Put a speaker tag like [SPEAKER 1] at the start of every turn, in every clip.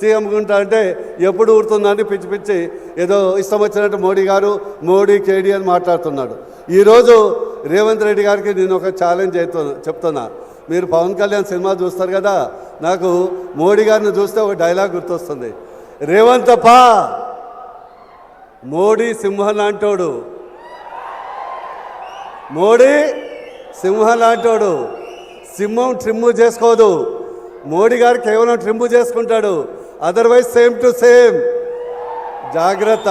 [SPEAKER 1] CM గుంటా అంటే ఎప్పుడు ఊరుతుందని పిచ్చి పిచ్చి ఏదో ఇష్టం వచ్చినట్టు మోడీ కేడీ అని మాట్లాడుతున్నాడు. ఈరోజు రేవంత్ రెడ్డి గారికి నేను ఒక ఛాలెంజ్ చెప్తున్నా. మీరు పవన్ కళ్యాణ్ సినిమా చూస్తారు కదా, నాకు మోడీ గారిని చూస్తే ఒక డైలాగ్ గుర్తొస్తుంది. రేవంతప్పా మోడీ సింహం లాంటోడు, మోడీ సింహం లాంటోడు. సింహం ట్రిమ్ము చేసుకోదు, మోడీ గారు కేవలం ట్రిమ్ము చేసుకుంటాడు. Otherwise same to same. జాగ్రత్త,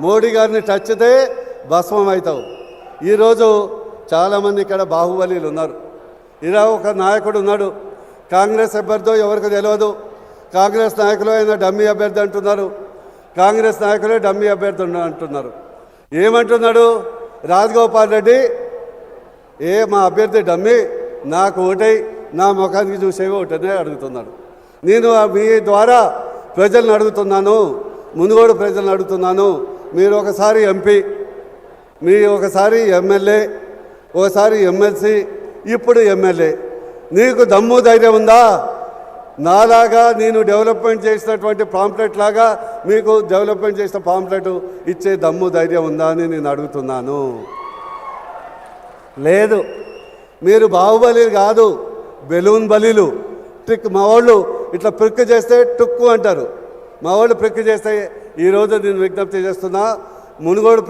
[SPEAKER 1] మోడీ గారిని టచ్తే భస్మం అవుతావు. ఈరోజు చాలామంది ఇక్కడ బాహుబలీలు ఉన్నారు. ఇలా ఒక నాయకుడు ఉన్నాడు, కాంగ్రెస్ అభ్యర్థో ఎవరికి తెలియదు. కాంగ్రెస్ నాయకులు ఆయన డమ్మీ అభ్యర్థి అంటున్నారు, కాంగ్రెస్ నాయకులే డమ్మీ అభ్యర్థి అంటున్నారు. ఏమంటున్నాడు రాజగోపాల్ రెడ్డి, మా అభ్యర్థి డమ్మీ, నాకు ఓటై నా ముఖానికి చూసేవి ఒకటనే అడుగుతున్నాడు. నేను మీ ద్వారా ప్రజలను అడుగుతున్నాను, మునుగోడు ప్రజలను అడుగుతున్నాను. మీరు ఒకసారి ఎంపీ, మీరు ఒకసారి ఎమ్మెల్యే, ఒకసారి ఎమ్మెల్సీ, ఇప్పుడు ఎమ్మెల్యే. నీకు దమ్ము ధైర్యం ఉందా? నాలాగా నేను డెవలప్మెంట్ చేసినటువంటి పాంప్లెట్ లాగా మీకు డెవలప్మెంట్ చేసిన పాంప్లెట్ ఇచ్చే దమ్ము ధైర్యం ఉందా అని నేను అడుగుతున్నాను. లేదు, మీరు బాహుబలి కాదు, బెలూన్ బలీలు. ట్రిక్ మా వాళ్ళు ఇట్లా ప్రిక్ చేస్తే టుక్కు అంటారు, మా వాళ్ళు ప్రిక్ చేస్తే. ఈరోజు నేను విజ్ఞప్తి చేస్తున్నా, మునుగోడు